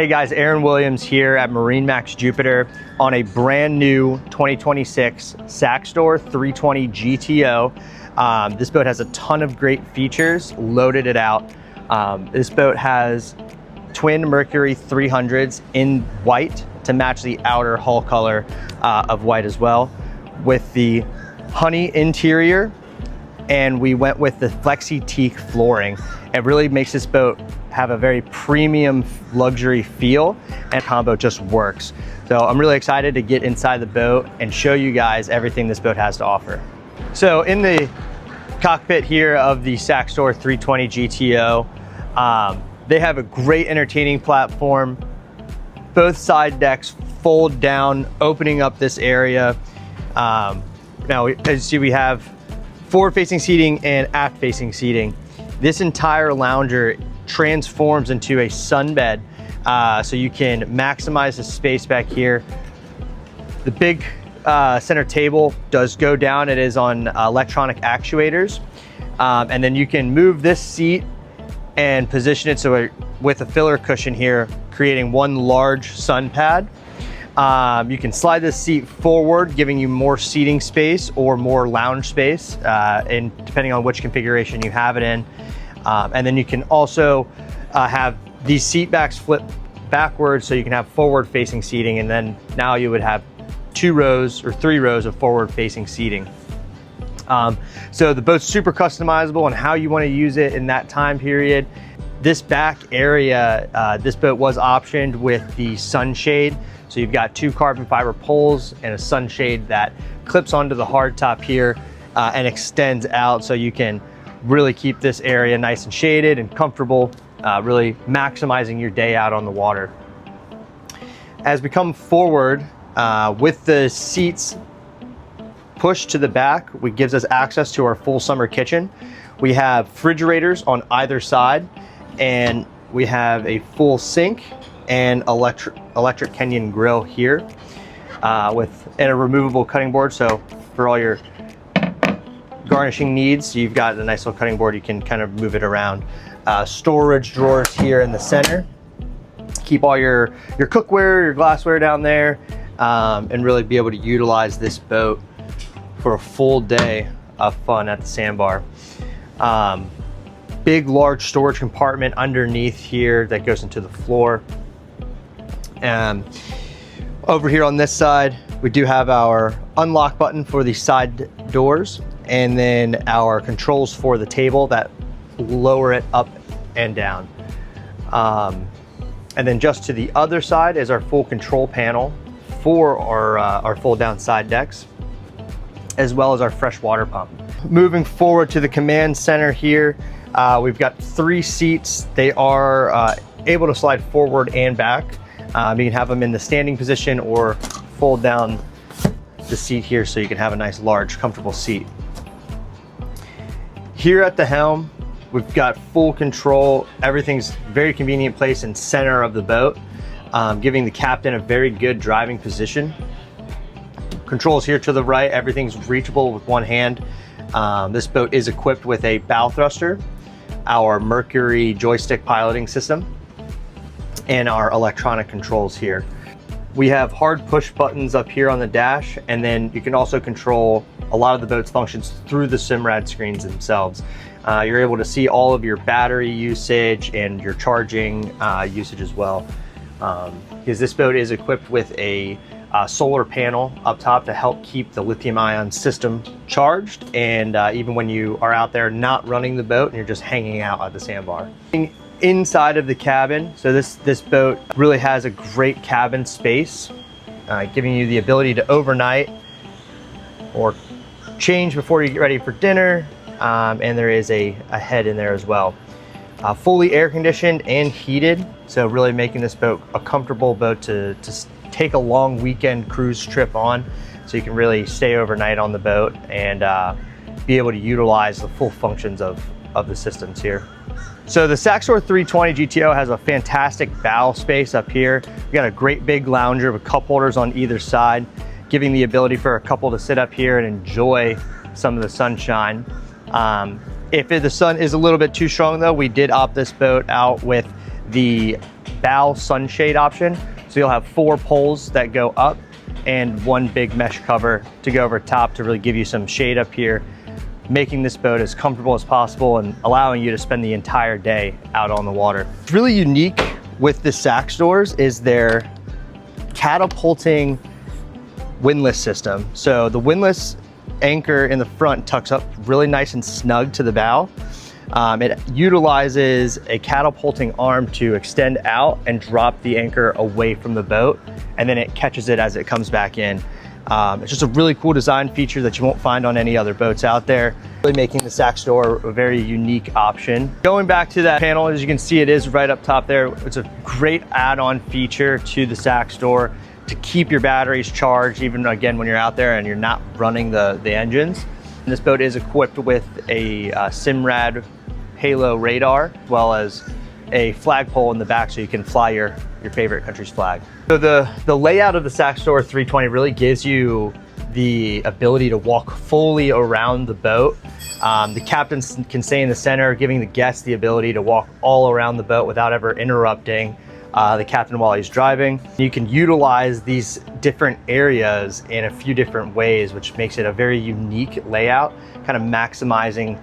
Hey guys, Aaron Williams here at MarineMax Jupiter on a brand new 2026 Saxdor 320 GTO. This boat has a ton of great features, loaded it out. This boat has twin Mercury 300s in white to match the outer hull color of white as well, with the honey interior, and we went with the flexi teak flooring. It really makes this boat have a very premium luxury feel, and combo just works. So I'm really excited to get inside the boat and show you guys everything this boat has to offer. So in the cockpit here of the Saxdor 320 GTO, they have a great entertaining platform. Both side decks fold down, opening up this area. Now, as you see, we have forward-facing seating and aft-facing seating. This entire lounger transforms into a sunbed, so you can maximize the space back here. The big center table does go down. It is on electronic actuators, and then you can move this seat and position it so with a filler cushion here, creating one large sun pad. You can slide this seat forward, giving you more seating space or more lounge space, and depending on which configuration you have it in. And then you can also have these seat backs flip backwards, so you can have forward facing seating, and then now you would have 2 rows or 3 rows of forward facing seating. So the boat's super customizable on how you want to use it in that time period. This back area, this boat was optioned with the sunshade. So you've got 2 carbon fiber poles and a sunshade that clips onto the hardtop here and extends out, so you can really keep this area nice and shaded and comfortable, really maximizing your day out on the water. As we come forward, with the seats pushed to the back, which gives us access to our full summer kitchen. We have refrigerators on either side, and we have a full sink and electric Kenyan grill here, and a removable cutting board. So for all your garnishing needs, you've got a nice little cutting board. You can kind of move it around. Storage drawers here in the center. Keep all your cookware, your glassware down there, and really be able to utilize this boat for a full day of fun at the sandbar. Big, large storage compartment underneath here that goes into the floor. Over here on this side, we do have our unlock button for the side doors, and then our controls for the table that lower it up and down. And then just to the other side is our full control panel for our fold down side decks, as well as our fresh water pump. Moving forward to the command center here, we've got 3 seats. They are able to slide forward and back. You can have them in the standing position or fold down the seat here, so you can have a nice, large, comfortable seat. Here at the helm, we've got full control. Everything's very convenient place in center of the boat, giving the captain a very good driving position. Controls here to the right, everything's reachable with one hand. This boat is equipped with a bow thruster, our Mercury joystick piloting system, and our electronic controls here. We have hard push buttons up here on the dash, and then you can also control a lot of the boat's functions through the Simrad screens themselves. You're able to see all of your battery usage and your charging usage as well, because this boat is equipped with a solar panel up top to help keep the lithium-ion system charged, and even when you are out there not running the boat and you're just hanging out at the sandbar. Inside of the cabin, so this boat really has a great cabin space, giving you the ability to overnight or change before you get ready for dinner, and there is a head in there as well. Fully air conditioned and heated, so really making this boat a comfortable boat to take a long weekend cruise trip on, so you can really stay overnight on the boat and be able to utilize the full functions of the systems here. So the Saxdor 320 GTO has a fantastic bow space up here. We got a great big lounger with cup holders on either side, giving the ability for a couple to sit up here and enjoy some of the sunshine. If the sun is a little bit too strong though, we did opt this boat out with the bow sunshade option. So you'll have 4 poles that go up and 1 big mesh cover to go over top to really give you some shade up here, making this boat as comfortable as possible and allowing you to spend the entire day out on the water. What's really unique with the Saxdors is their catapulting windlass system. So the windlass anchor in the front tucks up really nice and snug to the bow. It utilizes a catapulting arm to extend out and drop the anchor away from the boat, and then it catches it as it comes back in. It's just a really cool design feature that you won't find on any other boats out there, really making the Saxdor a very unique option. Going back to that panel, as you can see, it is right up top there. It's a great add-on feature to the Saxdor to keep your batteries charged, even again when you're out there and you're not running the engines. And this boat is equipped with a Simrad Halo radar, as well as a flagpole in the back so you can fly your favorite country's flag. So the layout of the Saxdor 320 really gives you the ability to walk fully around the boat. The captain can stay in the center, giving the guests the ability to walk all around the boat without ever interrupting the captain while he's driving. You can utilize these different areas in a few different ways, which makes it a very unique layout, kind of maximizing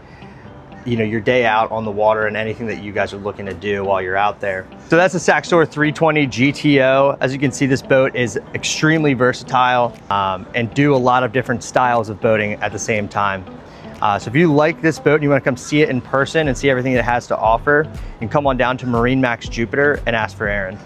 your day out on the water and anything that you guys are looking to do while you're out there. So that's the Saxdor 320 GTO. As you can see, this boat is extremely versatile and do a lot of different styles of boating at the same time. So if you like this boat and you want to come see it in person and see everything it has to offer, you can come on down to MarineMax Jupiter and ask for Aaron.